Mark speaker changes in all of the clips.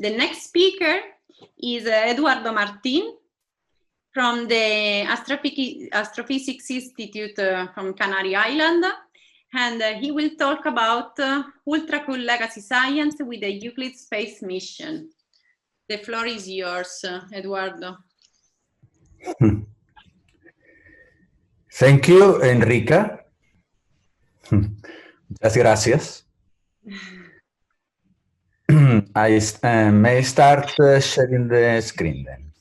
Speaker 1: The next speaker is Eduardo Martin from the Astrophysics Institute from Canary Island, and he will talk about ultra-cool legacy science with the Euclid space mission. The floor is yours, Eduardo.
Speaker 2: Thank you, Enrica. Muchas gracias. I may start sharing the screen then.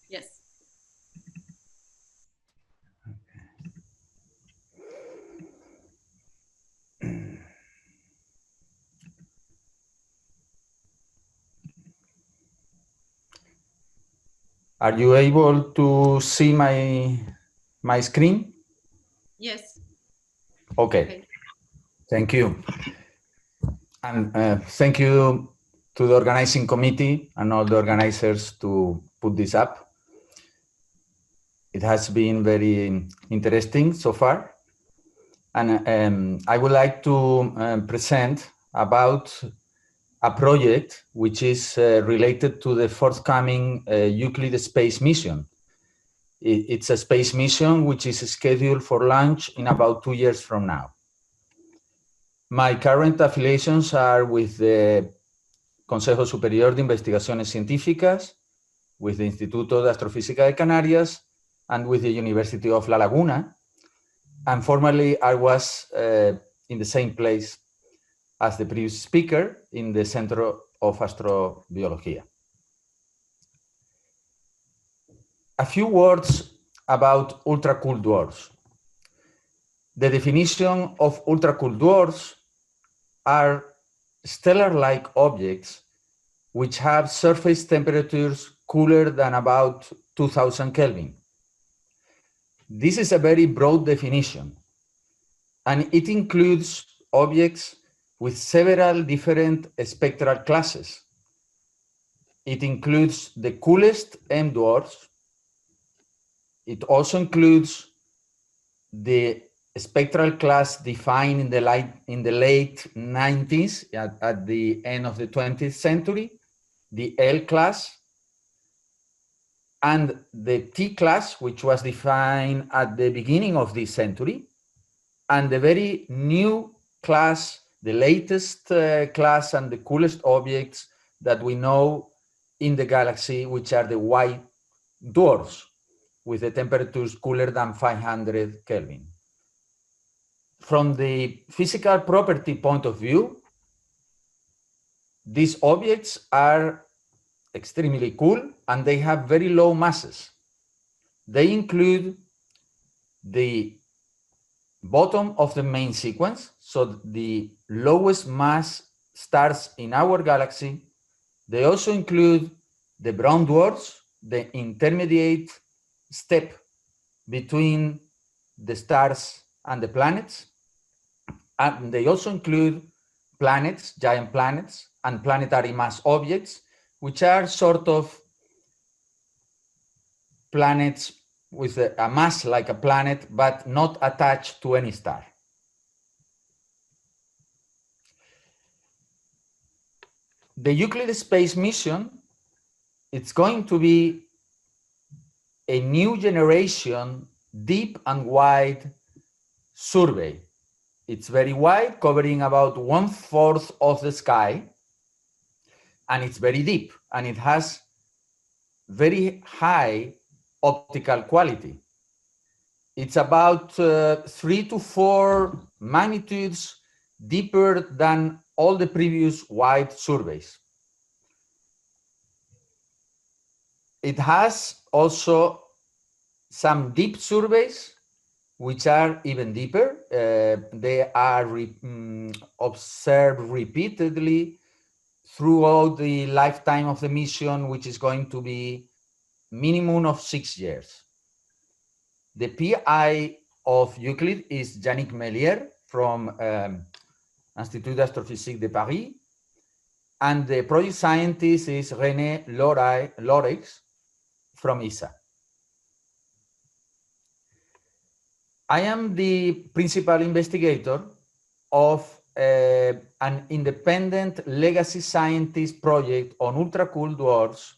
Speaker 1: Yes.
Speaker 2: Are you able to see my screen?
Speaker 1: Yes.
Speaker 2: Okay. Thank you. And thank you to the organizing committee and all the organizers to put this up. It has been very interesting so far. And I would like to present about a project which is related to the forthcoming Euclid space mission. It's a space mission which is scheduled for launch in about 2 years from now. My current affiliations are with the Consejo Superior de Investigaciones Científicas, with the Instituto de Astrofísica de Canarias, and with the University of La Laguna. And formerly, I was in the same place as the previous speaker in the Center of Astrobiología. A few words about ultra-cool dwarfs. The definition of ultra-cool dwarfs are stellar-like objects which have surface temperatures cooler than about 2000 Kelvin. This is a very broad definition, and it includes objects with several different spectral classes. It includes the coolest M dwarfs. It also includes the spectral class defined in the late 90s, at the end of the 20th century, the L class, and the T class, which was defined at the beginning of this century, and the very new class, the latest class and the coolest objects that we know in the galaxy, which are the white dwarfs, with the temperatures cooler than 500 Kelvin. From the physical property point of view, these objects are extremely cool and they have very low masses. They include the bottom of the main sequence, so the lowest mass stars in our galaxy. They also include the brown dwarfs, the intermediate step between the stars and the planets. And they also include planets, giant planets, and planetary mass objects, which are sort of planets with a mass like a planet, but not attached to any star. The Euclid space mission, it's going to be a new generation, deep and wide survey. It's very wide, covering about 1/4 of the sky, and it's very deep, and it has very high optical quality. It's about 3 to 4 magnitudes deeper than all the previous wide surveys. It has also some deep surveys, which are even deeper. They are observed repeatedly throughout the lifetime of the mission, which is going to be minimum of 6 years. The PI of Euclid is Yannick Mellier from Institut d'Astrophysique de Paris, and the project scientist is René Loreix from ESA. I am the principal investigator of an independent legacy scientist project on ultra-cool dwarfs,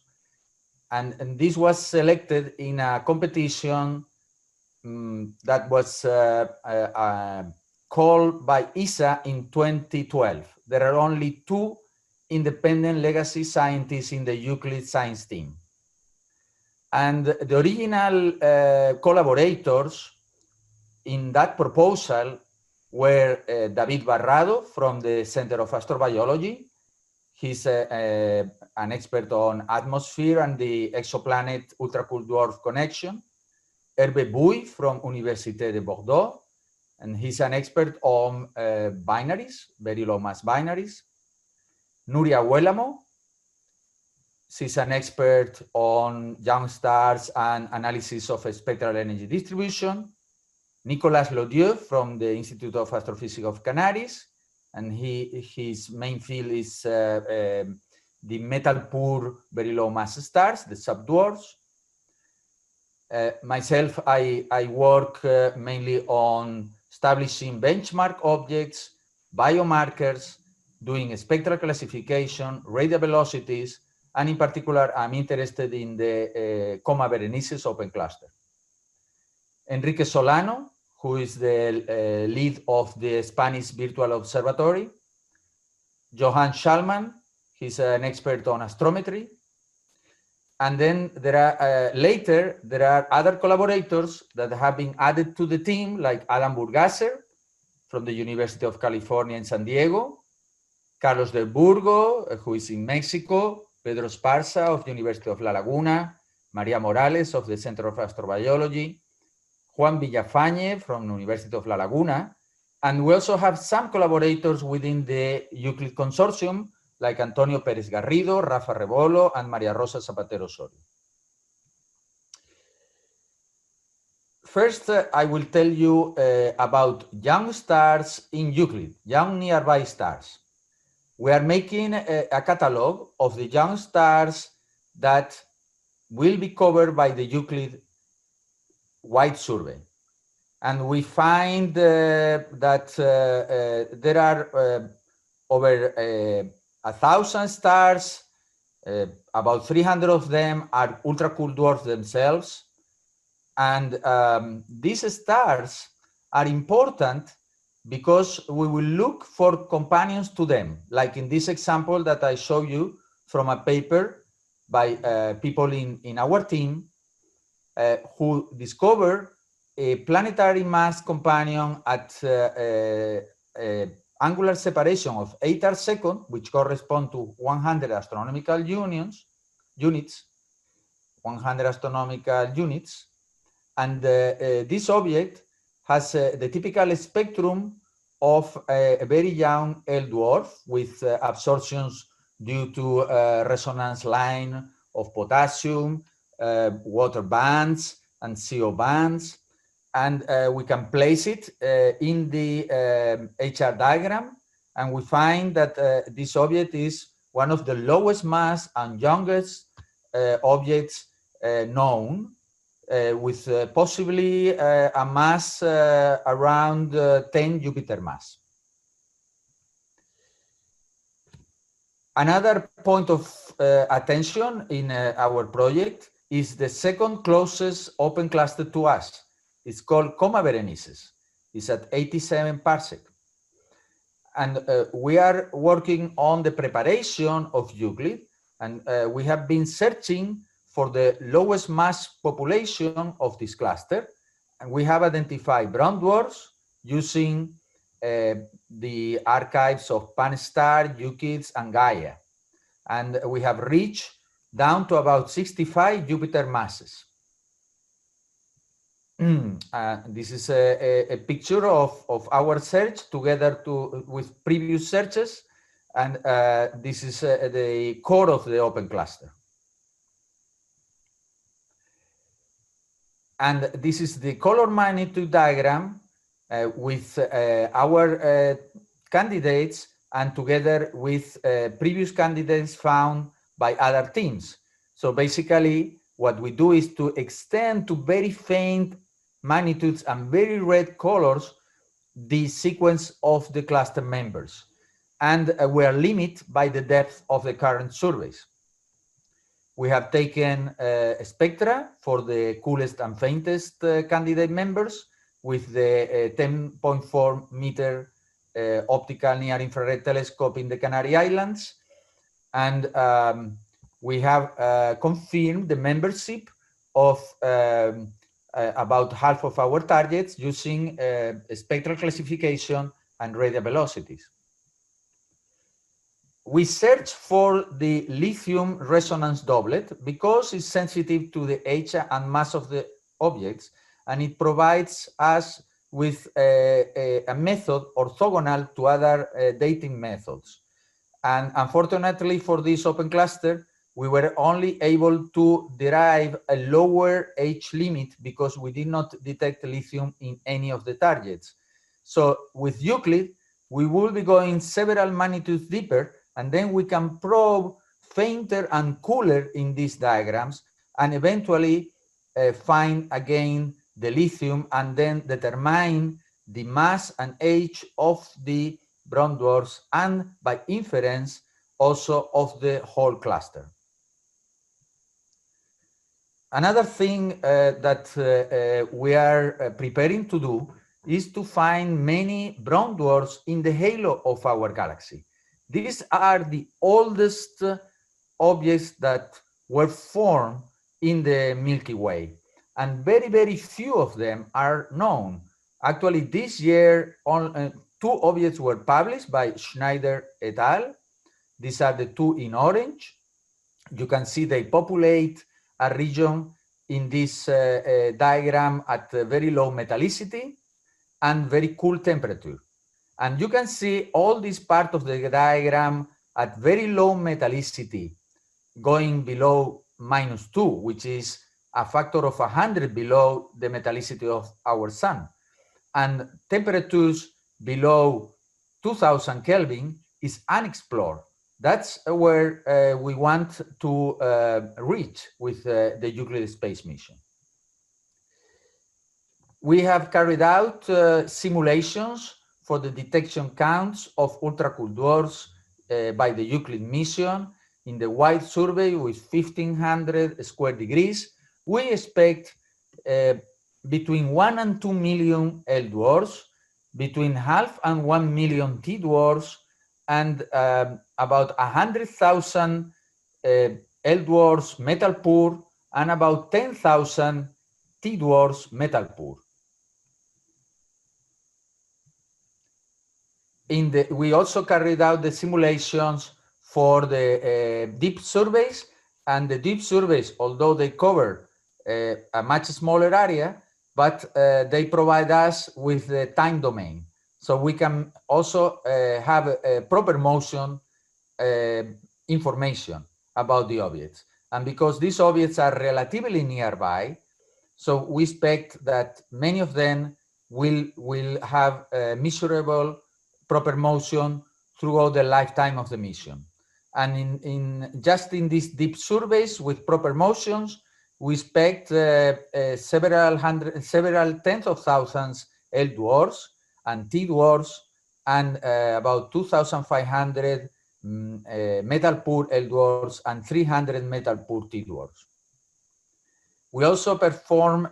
Speaker 2: and this was selected in a competition that was called by ESA in 2012. There are only 2 independent legacy scientists in the Euclid science team. And the original collaborators in that proposal were David Barrado from the Center of Astrobiology. He's an expert on atmosphere and the exoplanet ultra-cool dwarf connection. Hervé Bouy from Université de Bordeaux, and he's an expert on binaries, very low mass binaries. Nuria Huélamo, she's an expert on young stars and analysis of spectral energy distribution. Nicolas Lodieu from the Institute of Astrophysics of Canaries, and his main field is the metal-poor, very low mass stars, the subdwarfs. Myself, I work mainly on establishing benchmark objects, biomarkers, doing spectral classification, radial velocities, and in particular, I'm interested in the Coma Berenices open cluster. Enrique Solano, who is the lead of the Spanish Virtual Observatory. Johan Schallmann, he's an expert on astrometry. And then there are, later, there are other collaborators that have been added to the team, like Alan Burgasser from the University of California in San Diego, Carlos del Burgo, who is in Mexico, Pedro Esparza of the University of La Laguna, Maria Morales of the Center of Astrobiology, Juan Villafañe from the University of La Laguna, and we also have some collaborators within the Euclid Consortium, like Antonio Pérez Garrido, Rafa Rebolo, and Maria Rosa Zapatero Osorio. First, I will tell you about young stars in Euclid, young nearby stars. We are making a catalog of the young stars that will be covered by the Euclid Wide Survey. And we find that there are over 1,000 stars, about 300 of them are ultra-cool dwarfs themselves. And these stars are important because we will look for companions to them, like in this example that I show you from a paper by people in our team who discovered a planetary mass companion at angular separation of 8 arcseconds, which correspond to 100 astronomical units, 100 astronomical units. And this object has the typical spectrum of a very young L dwarf with absorptions due to resonance line of potassium, water bands, and CO bands. And we can place it in the HR diagram, and we find that this object is one of the lowest mass and youngest objects known, with possibly a mass around 10 Jupiter mass. Another point of attention in our project is the second closest open cluster to us. It's called Coma Berenices. It's at 87 parsec. And we are working on the preparation of Euclid, and we have been searching for the lowest mass population of this cluster. And we have identified brown dwarfs using the archives of Pan-STAR, UKIDS, and Gaia. And we have reached down to about 65 Jupiter masses. This is a picture of our search together with previous searches. And this is the core of the open cluster. And this is the color magnitude diagram with our candidates and together with previous candidates found by other teams. So basically, what we do is to extend to very faint magnitudes and very red colors the sequence of the cluster members, and we are limited by the depth of the current surveys. We have taken spectra for the coolest and faintest candidate members with the 10.4 meter optical near-infrared telescope in the Canary Islands, and we have confirmed the membership of about half of our targets using spectral classification and radial velocities. We search for the lithium resonance doublet because it's sensitive to the age and mass of the objects, and it provides us with a method orthogonal to other dating methods. And unfortunately for this open cluster, we were only able to derive a lower age limit because we did not detect lithium in any of the targets. So with Euclid, we will be going several magnitudes deeper, and then we can probe fainter and cooler in these diagrams and eventually find again the lithium and then determine the mass and age of the brown dwarfs and by inference also of the whole cluster. Another thing that we are preparing to do is to find many brown dwarfs in the halo of our galaxy. These are the oldest objects that were formed in the Milky Way, and very, very few of them are known. Actually, this year, two objects were published by Schneider et al. These are the two in orange. You can see they populate a region in this diagram at very low metallicity and very cool temperature. And you can see all this part of the diagram at very low metallicity, going below -2, which is a factor of 100 below the metallicity of our sun. And temperatures below 2000 Kelvin is unexplored. That's where we want to reach with the Euclid Space Mission. We have carried out simulations for the detection counts of ultracool dwarfs by the Euclid mission in the wide survey with 1500 square degrees. We expect between 1 and 2 million L dwarfs, between 0.5 and 1 million T dwarfs, and about 100,000 L dwarfs metal poor, and about 10,000 T dwarfs metal poor. We also carried out the simulations for the deep surveys, and the deep surveys, although they cover a much smaller area, but they provide us with the time domain. So we can also have a proper motion information about the objects. And because these objects are relatively nearby, so we expect that many of them will have measurable proper motion throughout the lifetime of the mission. And just in these deep surveys with proper motions, we expect several tens of thousands L dwarfs and T dwarfs, and about 2,500 metal poor L dwarfs and 300 metal poor T dwarfs. We also perform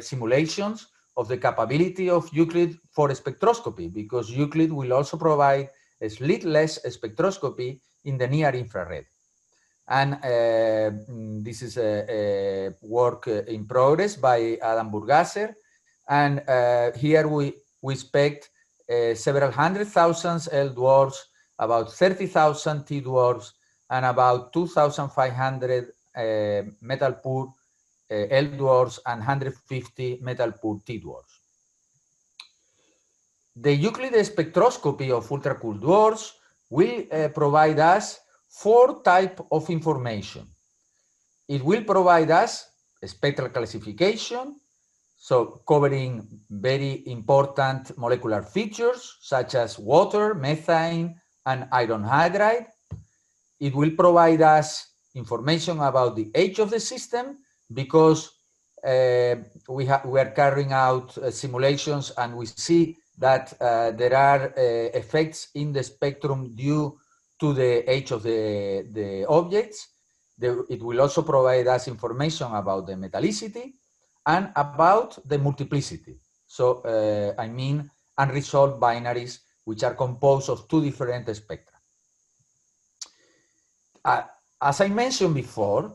Speaker 2: simulations of the capability of Euclid for spectroscopy, because Euclid will also provide a slitless spectroscopy in the near infrared. And this is a work in progress by Adam Burgasser. And here we expect several 100,000 L dwarfs, about 30,000 T dwarfs, and about 2,500 metal poor L dwarfs and 150 metal poor T dwarfs. The Euclid spectroscopy of ultracool dwarfs will provide us 4 types of information. It will provide us a spectral classification, so covering very important molecular features such as water, methane, and iron hydride. It will provide us information about the age of the system, because we are carrying out simulations and we see that there are effects in the spectrum due to the age of the objects. It will also provide us information about the metallicity and about the multiplicity. So I mean unresolved binaries which are composed of two different spectra. As I mentioned before,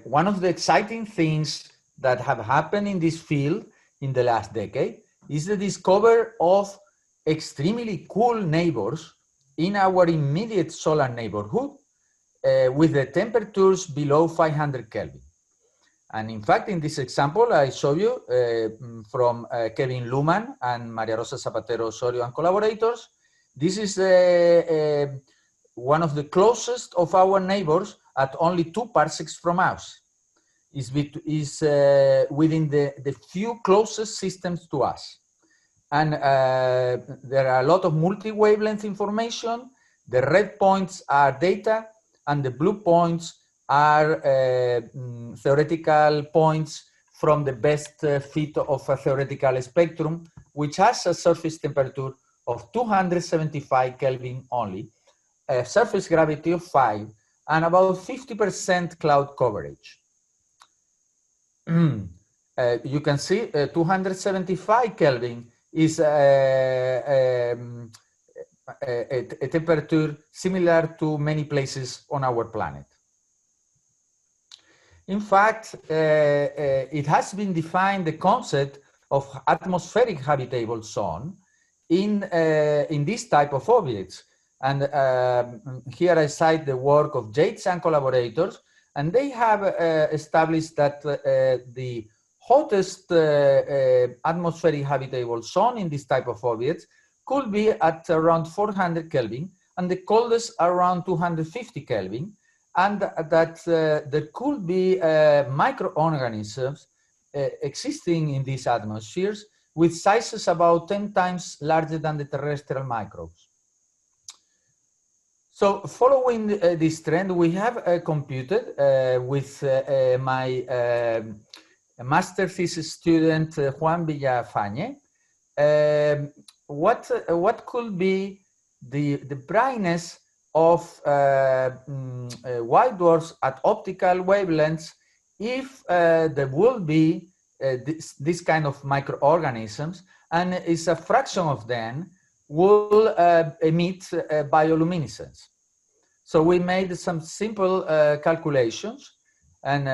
Speaker 2: one of the exciting things that have happened in this field in the last decade is the discovery of extremely cool neighbors in our immediate solar neighborhood with the temperatures below 500 Kelvin. And in fact, in this example, I show you from Kevin Luhmann and Maria Rosa Zapatero Osorio and collaborators. This is one of the closest of our neighbors at only 2 parsecs from us. Is within the few closest systems to us. And there are a lot of multi-wavelength information. The red points are data, and the blue points are theoretical points from the best fit of a theoretical spectrum, which has a surface temperature of 275 Kelvin only, a surface gravity of 5, and about 50% cloud coverage. You can see 275 Kelvin is a temperature similar to many places on our planet. In fact, it has been defined the concept of atmospheric habitable zone in this type of objects. And here I cite the work of Yates and collaborators, and they have established that the hottest atmospheric habitable zone in this type of objects could be at around 400 Kelvin, and the coldest around 250 Kelvin, and that there could be microorganisms existing in these atmospheres with sizes about 10 times larger than the terrestrial microbes. So following this trend, we have computed with my master thesis student Juan Villafañe what could be the brightness of white dwarfs at optical wavelengths if there will be this kind of microorganisms, and is a fraction of them will emit bioluminescence. So we made some simple calculations, and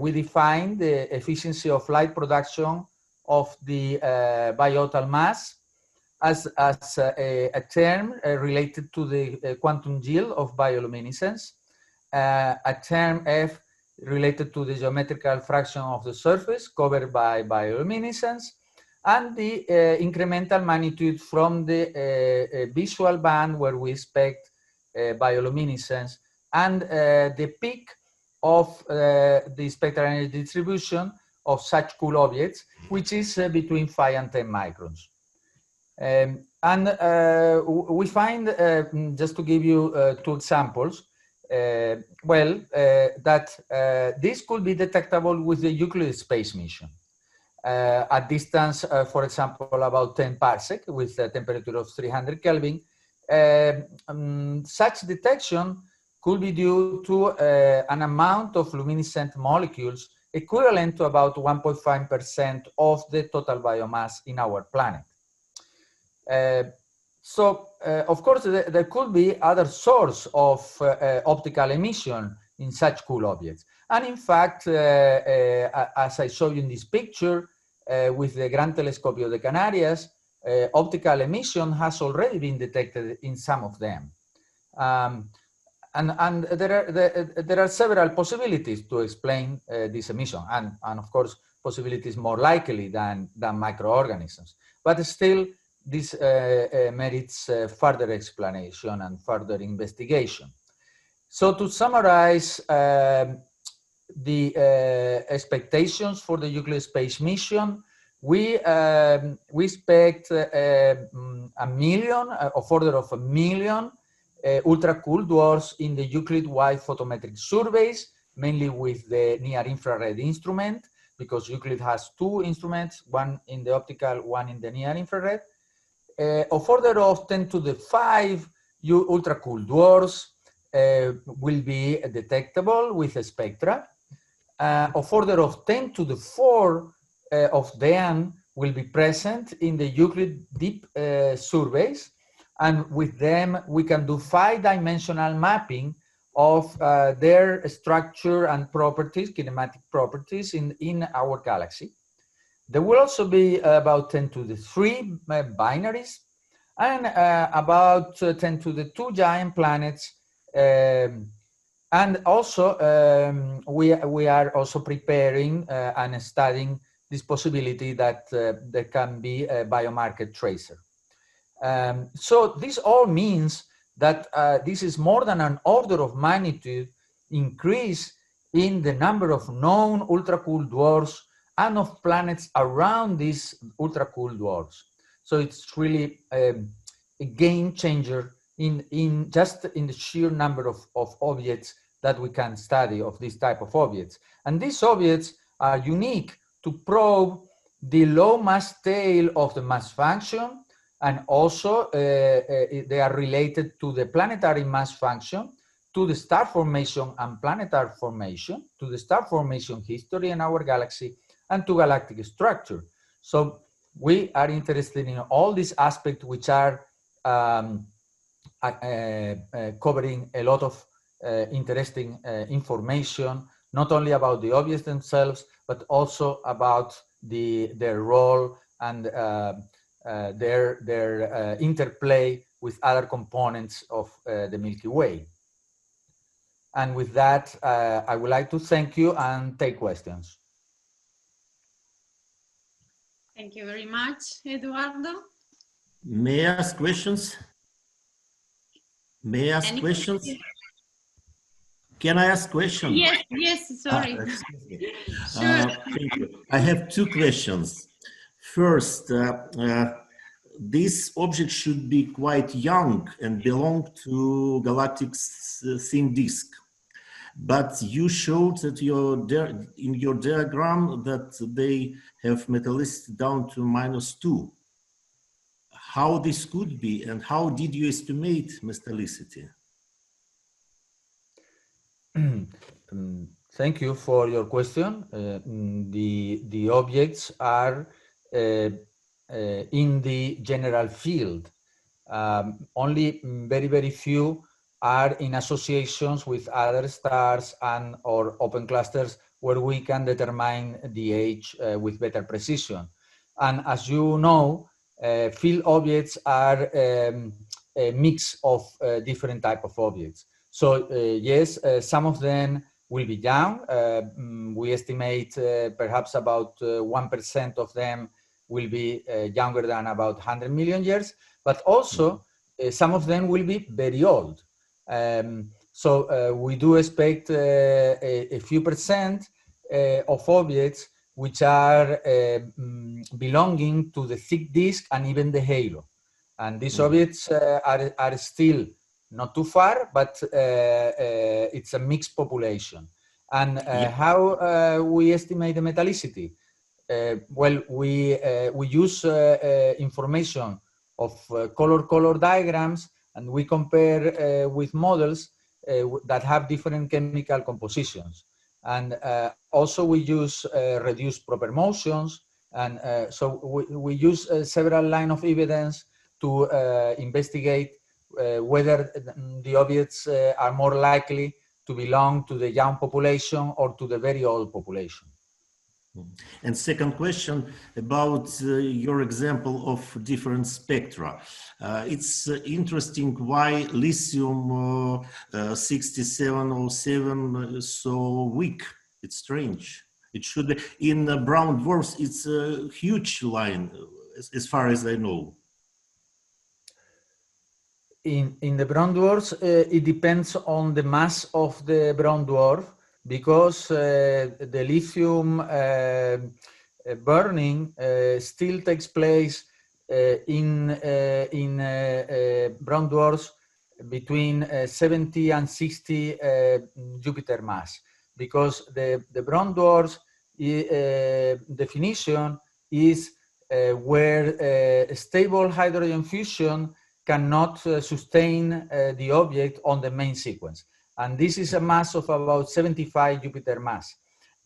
Speaker 2: we defined the efficiency of light production of the biotal mass as a term related to the quantum yield of bioluminescence, a term F related to the geometrical fraction of the surface covered by bioluminescence, and the incremental magnitude from the visual band where we expect bioluminescence, and the peak of the spectral energy distribution of such cool objects, which is between 5 and 10 microns. We find, just to give you 2 examples, that this could be detectable with the Euclid Space mission. At distance, for example, about 10 parsec with a temperature of 300 Kelvin, such detection could be due to an amount of luminescent molecules equivalent to about 1.5% of the total biomass in our planet. Of course, there could be other source of optical emission in such cool objects. And in fact, as I show you in this picture, with the Gran Telescopio de Canarias, optical emission has already been detected in some of them. And there are several possibilities to explain this emission, and of course, possibilities more likely than microorganisms. But still, this merits further explanation and further investigation. So to summarize, the expectations for the Euclid Space mission, we expect a million, of order of 1 million, ultra-cool dwarfs in the Euclid-wide photometric surveys, mainly with the near-infrared instrument, because Euclid has two instruments, one in the optical, one in the near infrared. Of order of 10 to the 5 ultra-cool dwarfs will be detectable with a spectra. Of order of 10 to the 4 of them will be present in the Euclid deep surveys, and with them we can do 5-dimensional mapping of their structure and properties, kinematic properties in our galaxy. There will also be about 10 to the 3 binaries, and about 10 to the 2 giant planets. And also we are also preparing and studying this possibility that there can be a biomarker tracer. So this all means that this is more than an order of magnitude increase in the number of known ultra-cool dwarfs and of planets around these ultra-cool dwarfs. So it's really a game changer in just in the sheer number of objects that we can study of this type of objects. And these objects are unique to probe the low mass tail of the mass function, and also they are related to the planetary mass function, to the star formation and planetary formation, to the star formation history in our galaxy, and to galactic structure. So we are interested in all these aspects which are covering a lot of interesting information, not only about the objects themselves, but also about their role and their interplay with other components of the Milky Way. And with that, I would like to thank you and take questions.
Speaker 1: Thank you very much, Eduardo.
Speaker 3: May I ask questions? May I ask questions? Can I ask questions?
Speaker 1: Yes, yes, sorry.
Speaker 3: Sure. Thank you. I have two questions. First, this object should be quite young and belong to galactic thin disk. But you showed that in your diagram that they have metallicity down to -2. How this could be, and how did you estimate metallicity?
Speaker 2: Thank you for your question. The objects are in the general field. Only very few are in associations with other stars and or open clusters where we can determine the age with better precision. And as you know, field objects are a mix of different type of objects. So yes, some of them will be young. We estimate perhaps about 1% of them will be younger than about 100 million years, but also some of them will be very old. So we do expect a few percent of objects which are belonging to the thick disk and even the halo. And these objects are still not too far, but it's a mixed population. And how we estimate the metallicity? Well, we use information of color diagrams, and we compare with models that have different chemical compositions. And also we use reduced proper motions. And so we use several lines of evidence to investigate whether the objects are more likely to belong to the young population or to the very old population.
Speaker 3: And second question about your example of different spectra. It's interesting why lithium 6707 is so weak. It's strange. It should be in brown dwarfs. It's a huge line, as far as I know.
Speaker 2: In the brown dwarfs, it depends on the mass of the brown dwarf, because the lithium burning still takes place in brown dwarfs between 70 and 60 Jupiter mass, because the brown dwarfs definition is where stable hydrogen fusion cannot sustain the object on the main sequence. And this is a mass of about 75 Jupiter mass.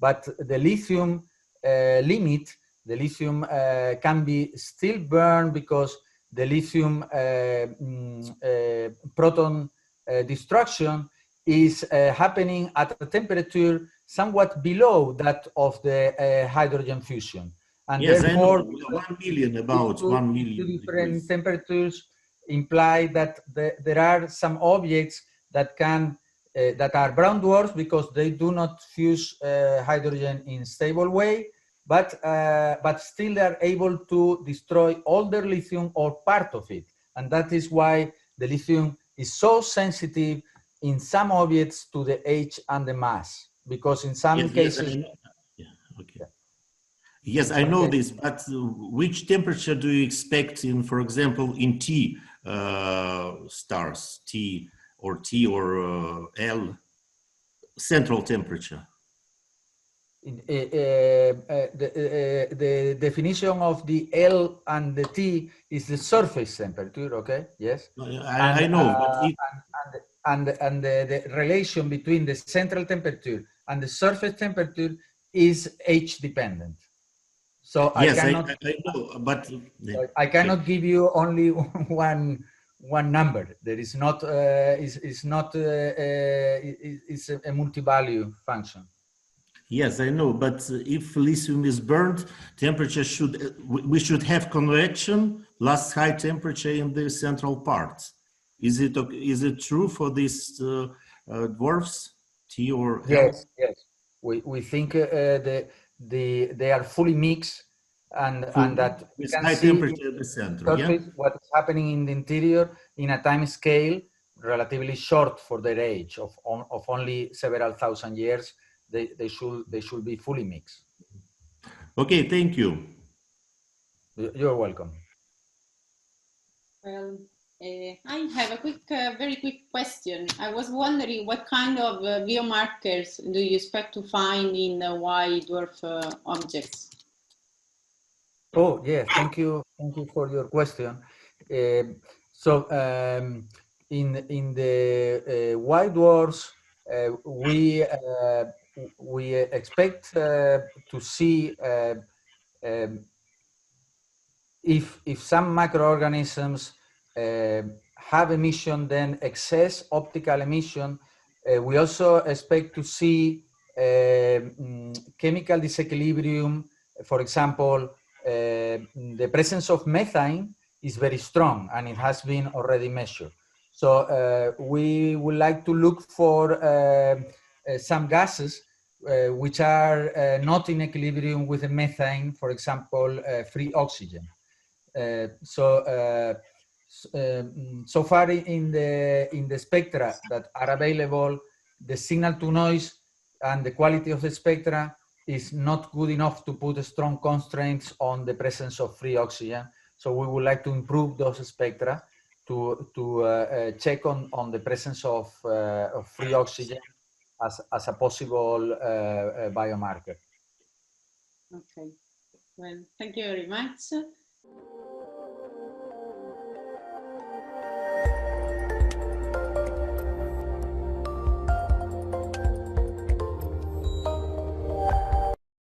Speaker 2: But the lithium limit, the lithium can be still burned because the lithium proton destruction is happening at a temperature somewhat below that of the hydrogen fusion. And
Speaker 3: yes,
Speaker 2: therefore,
Speaker 3: I know. 1 million, about 1 million.
Speaker 2: Two different temperatures imply that there are some objects that can that are brown dwarfs because they do not fuse hydrogen in stable way, but still they are able to destroy all their lithium or part of it, and that is why the lithium is so sensitive in some objects to the age and the mass, because in some cases.
Speaker 3: Yes, I know this, but which temperature do you expect in, for example, in T stars, T or L, central temperature?
Speaker 2: The definition of the L and the T is the surface temperature, okay? Yes.
Speaker 3: I know, but
Speaker 2: the relation between the central temperature and the surface temperature is H dependent. So
Speaker 3: yes,
Speaker 2: I cannot.
Speaker 3: I know, but
Speaker 2: I cannot give you only one number. There is not. It's a multi-value function.
Speaker 3: Yes, I know, but if lithium is burned, temperature we should have convection plus high temperature in the central part. Is it true for these dwarfs, T or L?
Speaker 2: Yes, yes. We think they are fully mixed, and that
Speaker 3: with
Speaker 2: can
Speaker 3: high
Speaker 2: see
Speaker 3: temperature at the center. Yeah?
Speaker 2: what is happening in the interior in a time scale relatively short for their age of only several thousand years. They should be fully mixed.
Speaker 3: Okay, thank you.
Speaker 2: You're welcome.
Speaker 1: Well, I have a very quick question. I was wondering what kind of biomarkers do you expect to find in the white dwarf objects?
Speaker 2: Oh, yes, thank you for your question. In the white dwarfs, we expect to see if some microorganisms have emission, then excess optical emission. We also expect to see chemical disequilibrium. For example, the presence of methane is very strong, and it has been already measured. So we would like to look for some gases which are not in equilibrium with the methane, for example, free oxygen. So far in the spectra that are available, the signal to noise and the quality of the spectra is not good enough to put strong constraints on the presence of free oxygen. So we would like to improve those spectra to check on the presence of free oxygen as a possible biomarker.
Speaker 1: Okay, well, thank you very much.